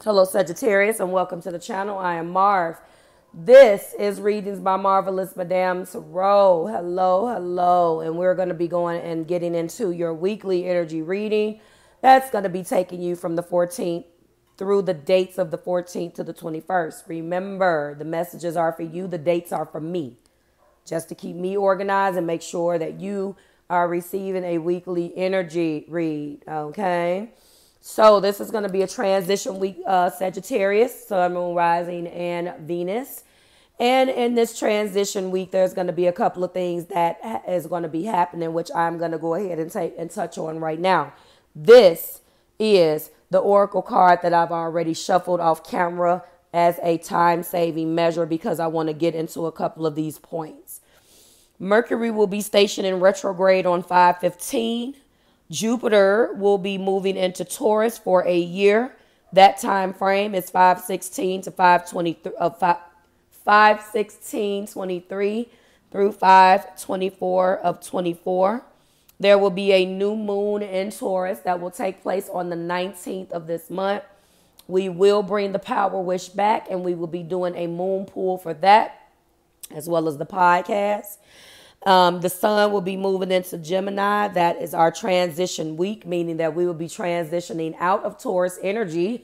Hello Sagittarius and welcome to the channel. I am Marv. This is Readings by Marvelous Madame THRU. Hello. And we're going to be going and getting into your weekly energy reading. That's going to be taking you from the 14th through the dates of the 14th to the 21st. Remember, the messages are for you. The dates are for me. Just to keep me organized and make sure that you are receiving a weekly energy read. Okay. So this is going to be a transition week, Sagittarius, Sun, Moon, Rising, and Venus. And in this transition week, there's going to be a couple of things that is going to be happening, which I'm going to go ahead and touch on right now. This is the Oracle card that I've already shuffled off camera as a time-saving measure because I want to get into a couple of these points. Mercury will be stationed in retrograde on 5/15. Jupiter will be moving into Taurus for a year. That time frame is 5/16 to 5/16/23 through 5/24 of 24. There will be a new moon in Taurus that will take place on the 19th of this month. We will bring the Power Wish back, and we will be doing a moon pool for that, as well as the podcast. The sun will be moving into Gemini. That is our transition week, meaning that we will be transitioning out of Taurus energy,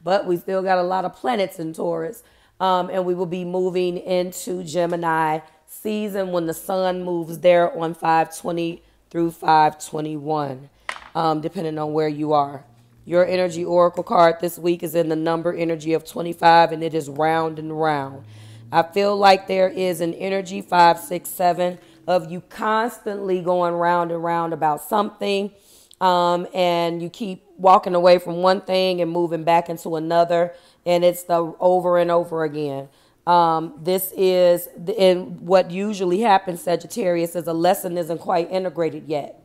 but we still got a lot of planets in Taurus. And we will be moving into Gemini season when the sun moves there on 5/20 through 5/21, depending on where you are. Your energy oracle card this week is in the number energy of 25, and it is round and round. I feel like there is an energy 5, 6, 7 of you constantly going round and round about something, and you keep walking away from one thing and moving back into another, and it's the over and over again. This is and what usually happens, Sagittarius, is a lesson isn't quite integrated yet.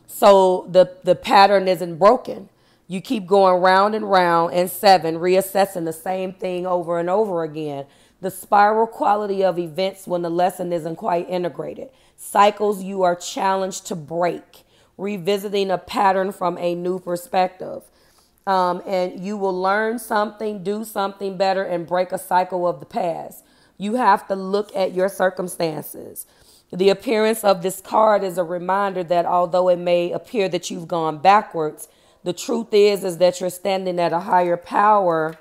So the pattern isn't broken. You keep going round and round, and 7, reassessing the same thing over and over again. The spiral quality of events when the lesson isn't quite integrated. Cycles you are challenged to break. Revisiting a pattern from a new perspective. And you will learn something, do something better, and break a cycle of the past. You have to look at your circumstances. The appearance of this card is a reminder that although it may appear that you've gone backwards, the truth is that you're standing at a higher power,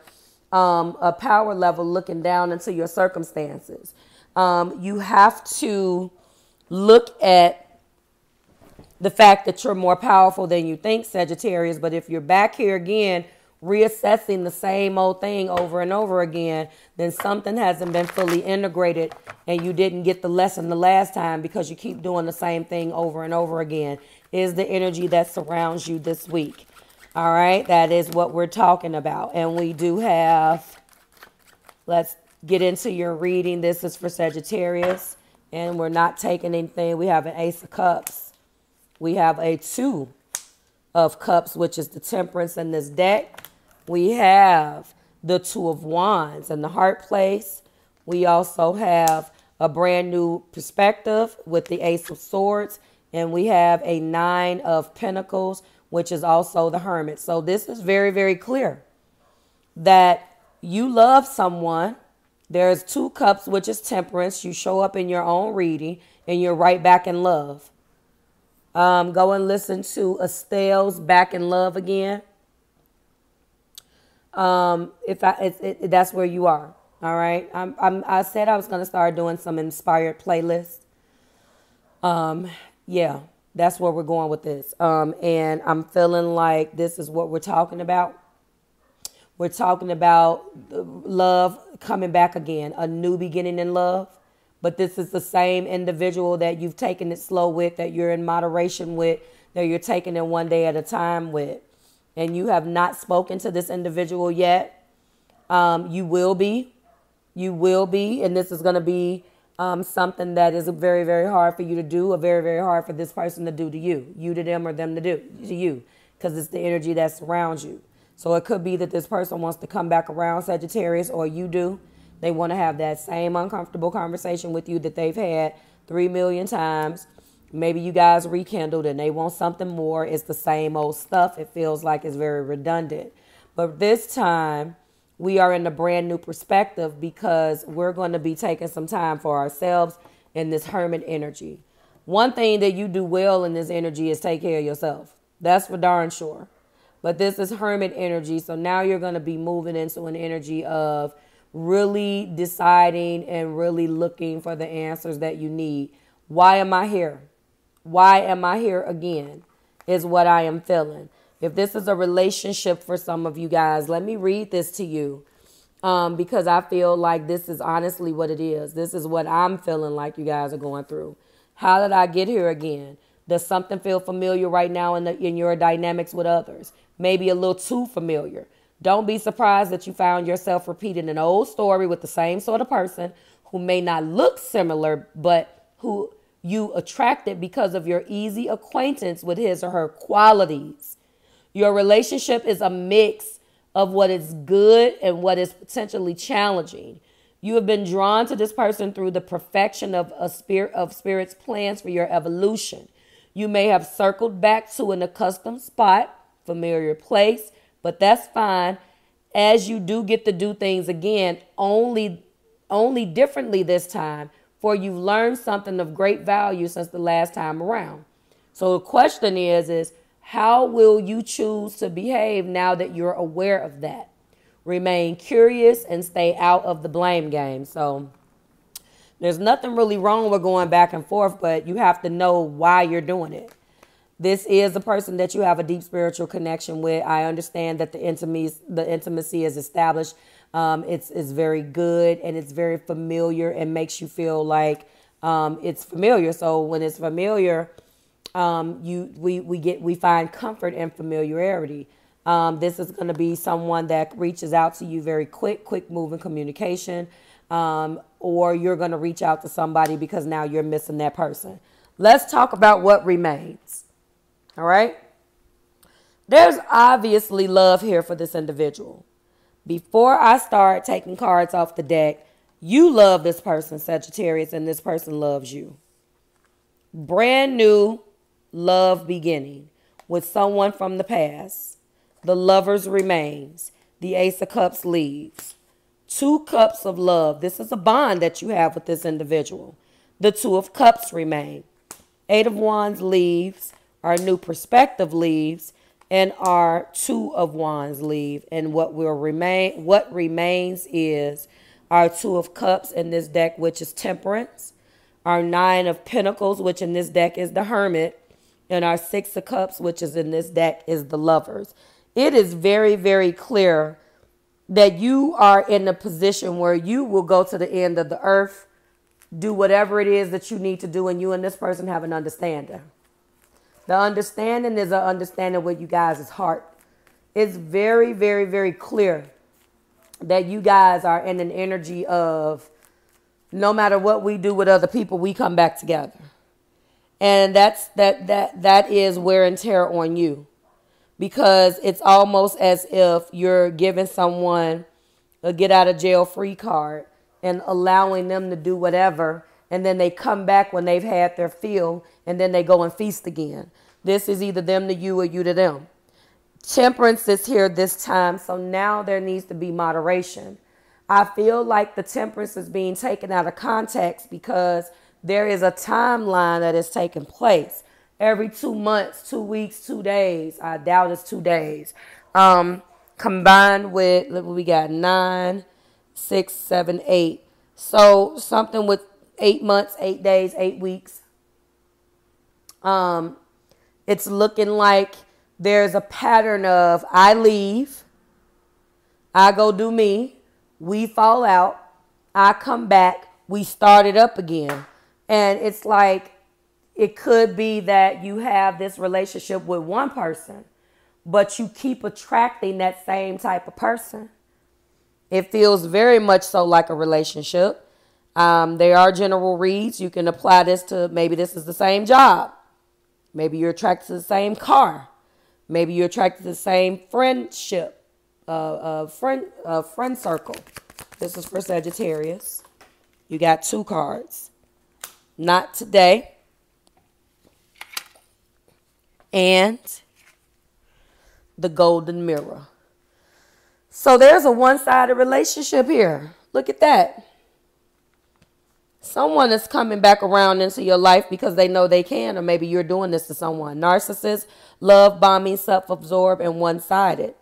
a power level, looking down into your circumstances. You have to look at the fact that you're more powerful than you think, Sagittarius. But if you're back here again, reassessing the same old thing over and over again, then something hasn't been fully integrated and you didn't get the lesson the last time because you keep doing the same thing over and over again, is the energy that surrounds you this week. All right, that is what we're talking about. And we do have, let's get into your reading. This is for Sagittarius, and we're not taking anything. We have an Ace of Cups. We have a 2 of Cups, which is the Temperance in this deck. We have the 2 of Wands in the Heart place. We also have a brand new perspective with the Ace of Swords, and we have a 9 of Pentacles, which is also the Hermit. So this is very, very clear that you love someone. There's 2 cups, which is Temperance. You show up in your own reading and you're right back in love. Go and listen to Estelle's Back in Love Again. That's where you are. All right. I said I was going to start doing some inspired playlists. Yeah. That's where we're going with this. And I'm feeling like this is what we're talking about. We're talking about love coming back again, a new beginning in love. But this is the same individual that you've taken it slow with, that you're in moderation with, that you're taking it one day at a time with. And you have not spoken to this individual yet. You will be. You will be. And this is going to be something that is very, very hard for you to do, or very, very hard for this person to do to you. You to them, or them to do to you, because it's the energy that surrounds you. So it could be that this person wants to come back around, Sagittarius, or you do. They want to have that same uncomfortable conversation with you that they've had 3 million times. Maybe you guys rekindled and they want something more. It's the same old stuff. It feels like it's very redundant. But this time, we are in a brand new perspective because we're going to be taking some time for ourselves in this hermit energy. One thing that you do well in this energy is take care of yourself. That's for darn sure. But this is hermit energy. So now you're going to be moving into an energy of really deciding and really looking for the answers that you need. Why am I here? Why am I here again? Is what I am feeling. If this is a relationship for some of you guys, let me read this to you. Because I feel like this is honestly what it is. This is what I'm feeling like you guys are going through. How did I get here again? Does something feel familiar right now in your dynamics with others? Maybe a little too familiar. Don't be surprised that you found yourself repeating an old story with the same sort of person who may not look similar, but who you attracted because of your easy acquaintance with his or her qualities. Your relationship is a mix of what is good and what is potentially challenging. You have been drawn to this person through the perfection of Spirit's plans for your evolution. You may have circled back to an accustomed spot, familiar place, but that's fine, as you do get to do things again, only differently this time, for you've learned something of great value since the last time around. So the question is how will you choose to behave now that you're aware of that? Remain curious and stay out of the blame game. So there's nothing really wrong with going back and forth, but you have to know why you're doing it. This is a person that you have a deep spiritual connection with. I understand that the intimacy is established. It's very good and it's very familiar and makes you feel like it's familiar. So when it's familiar, we find comfort and familiarity. This is going to be someone that reaches out to you very quick moving communication, or you're going to reach out to somebody because now you're missing that person. Let's talk about what remains. All right. There's obviously love here for this individual. Before I start taking cards off the deck, you love this person, Sagittarius, and this person loves you. Brand new love beginning with someone from the past. The Lovers remains. The Ace of Cups leaves. 2 cups of love. This is a bond that you have with this individual. The 2 of Cups remain. 8 of Wands leaves. Our new perspective leaves. And our 2 of Wands leave. And what remains is our 2 of Cups in this deck, which is Temperance. Our 9 of Pentacles, which in this deck is the Hermit. And our 6 of Cups, which is in this deck, is the Lovers. It is very, very clear that you are in a position where you will go to the end of the earth, do whatever it is that you need to do, and you and this person have an understanding. The understanding is an understanding with you guys' heart. It's very, very, very clear that you guys are in an energy of no matter what we do with other people, we come back together. And that is wear and tear on you. Because it's almost as if you're giving someone a get out of jail free card and allowing them to do whatever. And then they come back when they've had their fill and then they go and feast again. This is either them to you or you to them. Temperance is here this time. So now there needs to be moderation. I feel like the temperance is being taken out of context because there is a timeline that is taking place. Every 2 months, 2 weeks, 2 days. I doubt it's 2 days. Combined with, look what we got, 9, 6, 7, 8. So something with 8 months, 8 days, 8 weeks. It's looking like there's a pattern of I leave, I go do me, we fall out, I come back, we start it up again. And it's like, it could be that you have this relationship with one person, but you keep attracting that same type of person. It feels very much so like a relationship. There are general reads. You can apply this to maybe this is the same job. Maybe you're attracted to the same car. Maybe you're attracted to the same friendship, friend circle. This is for Sagittarius. You got 2 cards. Not today. And the Golden Mirror. So there's a one-sided relationship here. Look at that. Someone is coming back around into your life because they know they can, or maybe you're doing this to someone. Narcissist, love bombing, self-absorbed, and one-sided.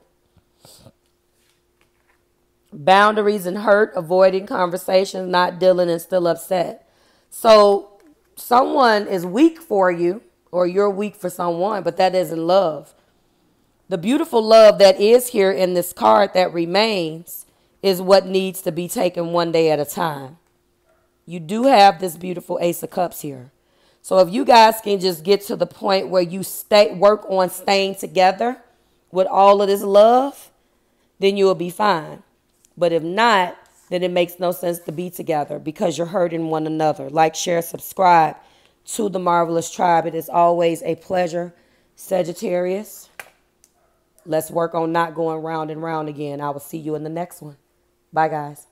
Boundaries and hurt, avoiding conversations, not dealing, and still upset. So someone is weak for you, or you're weak for someone, but that isn't love. The beautiful love that is here in this card that remains is what needs to be taken one day at a time. You do have this beautiful Ace of Cups here. So if you guys can just get to the point where you work on staying together with all of this love, then you will be fine. But if not, then it makes no sense to be together because you're hurting one another. Like, share, subscribe to the Marvelous Tribe. It is always a pleasure, Sagittarius. Let's work on not going round and round again. I will see you in the next one. Bye, guys.